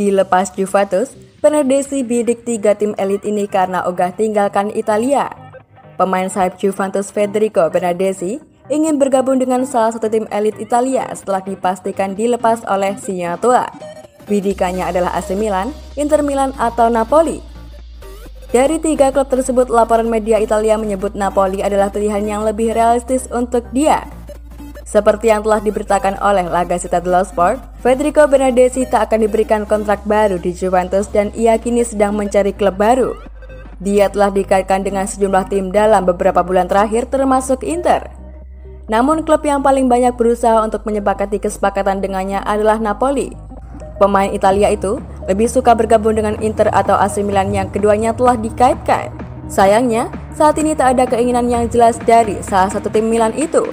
Dilepas Juventus, Bernardeschi bidik 3 tim elit ini karena ogah tinggalkan Italia. Pemain sayap Juventus Federico Bernardeschi ingin bergabung dengan salah satu tim elit Italia setelah dipastikan dilepas oleh Signoretto. Bidikannya adalah AC Milan, Inter Milan atau Napoli. Dari 3 klub tersebut, laporan media Italia menyebut Napoli adalah pilihan yang lebih realistis untuk dia. Seperti yang telah diberitakan oleh La Gazzetta dello Sport, Federico Bernardeschi tak akan diberikan kontrak baru di Juventus dan ia kini sedang mencari klub baru. Dia telah dikaitkan dengan sejumlah tim dalam beberapa bulan terakhir termasuk Inter. Namun klub yang paling banyak berusaha untuk menyepakati kesepakatan dengannya adalah Napoli. Pemain Italia itu lebih suka bergabung dengan Inter atau AC Milan yang keduanya telah dikaitkan. Sayangnya, saat ini tak ada keinginan yang jelas dari salah satu tim Milan itu.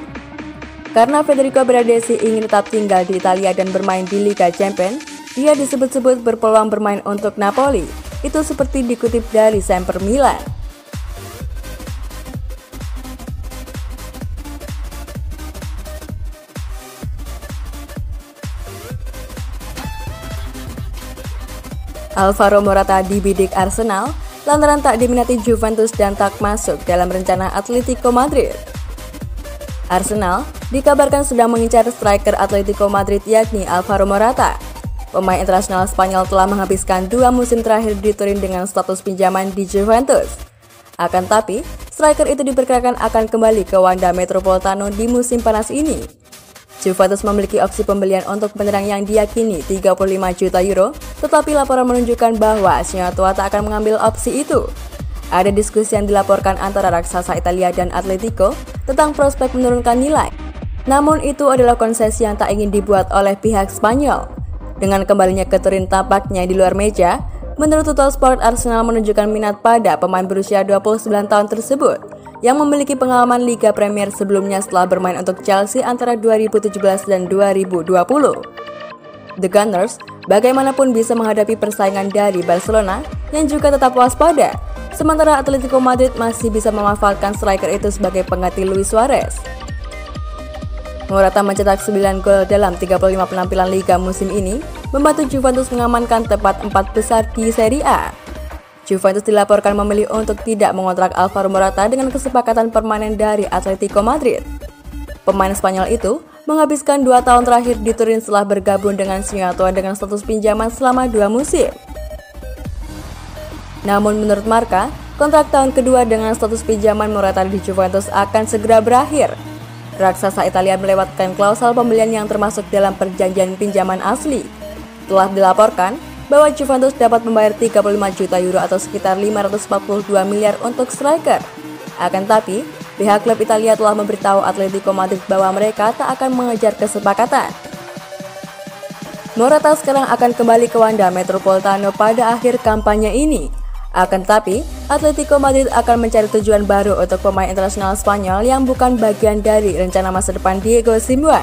Karena Federico Bernardeschi ingin tetap tinggal di Italia dan bermain di Liga Champions, dia disebut-sebut berpeluang bermain untuk Napoli. Itu seperti dikutip dari Sempre Milan. Alvaro Morata dibidik Arsenal lantaran tak diminati Juventus dan tak masuk dalam rencana Atletico Madrid. Arsenal dikabarkan sedang mengincar striker Atletico Madrid yakni Alvaro Morata. Pemain internasional Spanyol telah menghabiskan 2 musim terakhir di Turin dengan status pinjaman di Juventus. Akan tapi, striker itu diperkirakan akan kembali ke Wanda Metropolitano di musim panas ini. Juventus memiliki opsi pembelian untuk penyerang yang diyakini 35 juta euro, tetapi laporan menunjukkan bahwa Signoretto tak akan mengambil opsi itu. Ada diskusi yang dilaporkan antara raksasa Italia dan Atletico tentang prospek menurunkan nilai. Namun itu adalah konsesi yang tak ingin dibuat oleh pihak Spanyol. Dengan kembalinya ke Turin tampaknya di luar meja, menurut Tuttosport Arsenal menunjukkan minat pada pemain berusia 29 tahun tersebut yang memiliki pengalaman Liga Premier sebelumnya setelah bermain untuk Chelsea antara 2017 dan 2020. The Gunners bagaimanapun bisa menghadapi persaingan dari Barcelona yang juga tetap waspada. Sementara Atletico Madrid masih bisa memanfaatkan striker itu sebagai pengganti Luis Suarez. Morata mencetak 9 gol dalam 35 penampilan Liga musim ini, membantu Juventus mengamankan tempat 4 besar di Serie A. Juventus dilaporkan memilih untuk tidak mengontrak Alvaro Morata dengan kesepakatan permanen dari Atletico Madrid. Pemain Spanyol itu menghabiskan 2 tahun terakhir di Turin setelah bergabung dengan Signoretto dengan status pinjaman selama 2 musim. Namun menurut Marca, kontrak tahun kedua dengan status pinjaman Morata di Juventus akan segera berakhir. Raksasa Italia melewatkan klausel pembelian yang termasuk dalam perjanjian pinjaman asli. Telah dilaporkan bahwa Juventus dapat membayar 35 juta euro atau sekitar 542 miliar untuk striker. Akan tapi, pihak klub Italia telah memberitahu Atletico Madrid bahwa mereka tak akan mengejar kesepakatan. Morata sekarang akan kembali ke Wanda Metropolitano pada akhir kampanye ini. Akan tapi, Atletico Madrid akan mencari tujuan baru untuk pemain internasional Spanyol yang bukan bagian dari rencana masa depan Diego Simeone.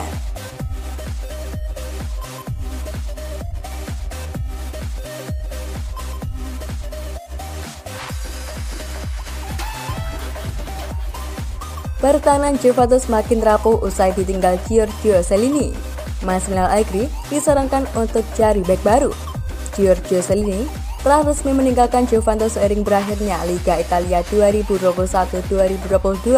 Pertahanan Juventus makin rapuh usai ditinggal Giorgio Chiellini. Massimiliano Allegri disarankan untuk cari bek baru. Giorgio Chiellini telah resmi meninggalkan Juventus seiring berakhirnya Liga Italia 2021-2022.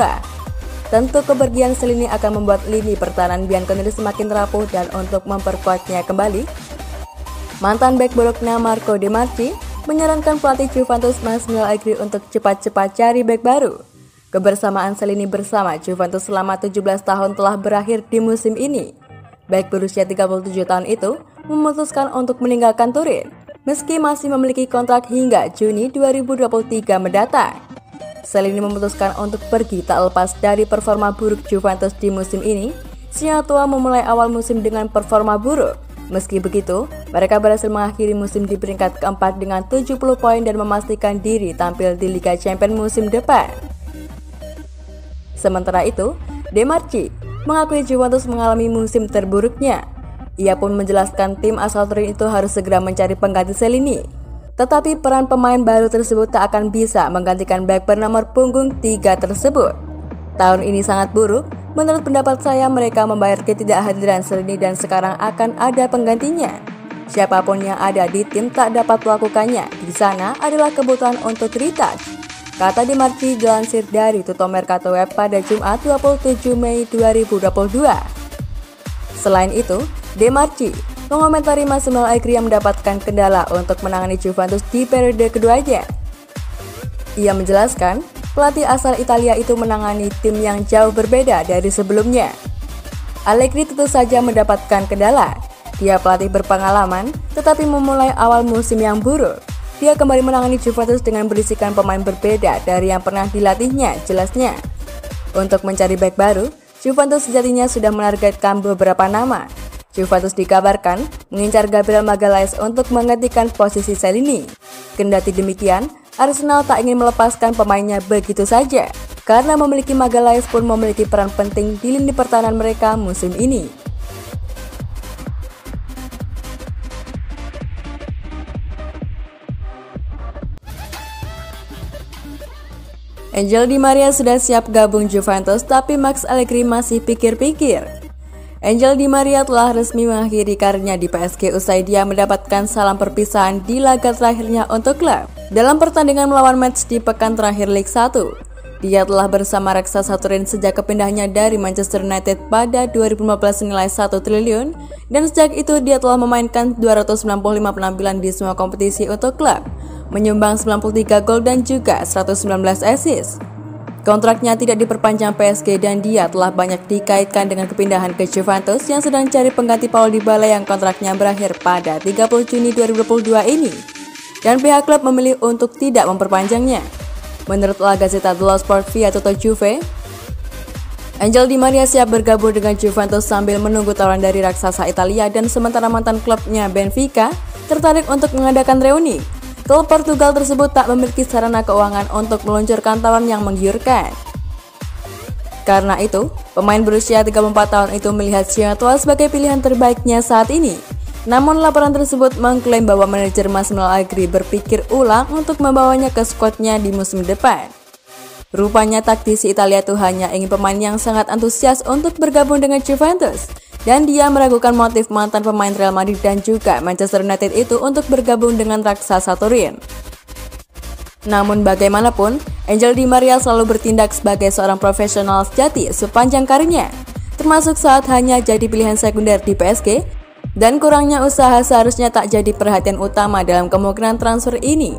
Tentu kepergian Chiellini akan membuat lini pertahanan bianconeri semakin rapuh dan untuk memperkuatnya kembali, mantan bek bologna Marco De Marchi menyarankan pelatih Juventus Massimiliano Allegri untuk cepat-cepat cari bek baru. Kebersamaan Chiellini bersama Juventus selama 17 tahun telah berakhir di musim ini. Bek berusia 37 tahun itu memutuskan untuk meninggalkan Turin, meski masih memiliki kontrak hingga Juni 2023 mendatang. Chiellini memutuskan untuk pergi tak lepas dari performa buruk Juventus di musim ini. Signoretto memulai awal musim dengan performa buruk. Meski begitu, mereka berhasil mengakhiri musim di peringkat keempat dengan 70 poin dan memastikan diri tampil di Liga Champions musim depan. Sementara itu, De Marchi mengakui Juventus mengalami musim terburuknya. Ia pun menjelaskan tim asal Turin itu harus segera mencari pengganti Chiellini. Tetapi peran pemain baru tersebut tak akan bisa menggantikan bek bernomor punggung 3 tersebut. Tahun ini sangat buruk, menurut pendapat saya mereka membayar ketidakhadiran Chiellini dan sekarang akan ada penggantinya. Siapapun yang ada di tim tak dapat melakukannya. Di sana adalah kebutuhan untuk retouch, kata Di Marchi dilansir dari Tuttomercato Web pada Jumat 27 Mei 2022. Selain itu, Di Marchi mengomentari Massimo Allegri yang mendapatkan kendala untuk menangani Juventus di periode keduanya. Ia menjelaskan, pelatih asal Italia itu menangani tim yang jauh berbeda dari sebelumnya. Allegri tentu saja mendapatkan kendala. Dia pelatih berpengalaman, tetapi memulai awal musim yang buruk. Dia kembali menangani Juventus dengan berisikan pemain berbeda dari yang pernah dilatihnya, jelasnya. Untuk mencari bek baru, Juventus sejatinya sudah menargetkan beberapa nama. Juventus dikabarkan mengincar Gabriel Magalhaes untuk menggantikan posisi Chiellini. Kendati demikian, Arsenal tak ingin melepaskan pemainnya begitu saja, karena memiliki Magalhaes pun memiliki peran penting di lini pertahanan mereka musim ini. Angel Di Maria sudah siap gabung Juventus, tapi Max Allegri masih pikir-pikir. Angel Di Maria telah resmi mengakhiri karirnya di PSG usai dia mendapatkan salam perpisahan di laga terakhirnya untuk klub. Dalam pertandingan melawan Metz di pekan terakhir Liga 1, dia telah bersama raksasa Turin sejak kepindahnya dari Manchester United pada 2015 senilai 1 triliun, dan sejak itu dia telah memainkan 295 penampilan di semua kompetisi untuk klub, menyumbang 93 gol dan juga 119 assist. Kontraknya tidak diperpanjang PSG dan dia telah banyak dikaitkan dengan kepindahan ke Juventus yang sedang cari pengganti Paulo Dybala yang kontraknya berakhir pada 30 Juni 2022 ini. Dan pihak klub memilih untuk tidak memperpanjangnya. Menurut La Gazzetta dello Sport via Toto Juve, Angel Di Maria siap bergabung dengan Juventus sambil menunggu tawaran dari raksasa Italia, dan sementara mantan klubnya Benfica tertarik untuk mengadakan reuni. Klub Portugal tersebut tak memiliki sarana keuangan untuk meluncurkan tawaran yang menggiurkan. Karena itu, pemain berusia 34 tahun itu melihat Seattle sebagai pilihan terbaiknya saat ini. Namun laporan tersebut mengklaim bahwa manajer Massimo Allegri berpikir ulang untuk membawanya ke skuadnya di musim depan. Rupanya taktisi Italia itu hanya ingin pemain yang sangat antusias untuk bergabung dengan Juventus, dan dia meragukan motif mantan pemain Real Madrid dan juga Manchester United itu untuk bergabung dengan raksasa Turin. Namun bagaimanapun, Angel Di Maria selalu bertindak sebagai seorang profesional sejati sepanjang karirnya, termasuk saat hanya jadi pilihan sekunder di PSG, dan kurangnya usaha seharusnya tak jadi perhatian utama dalam kemungkinan transfer ini.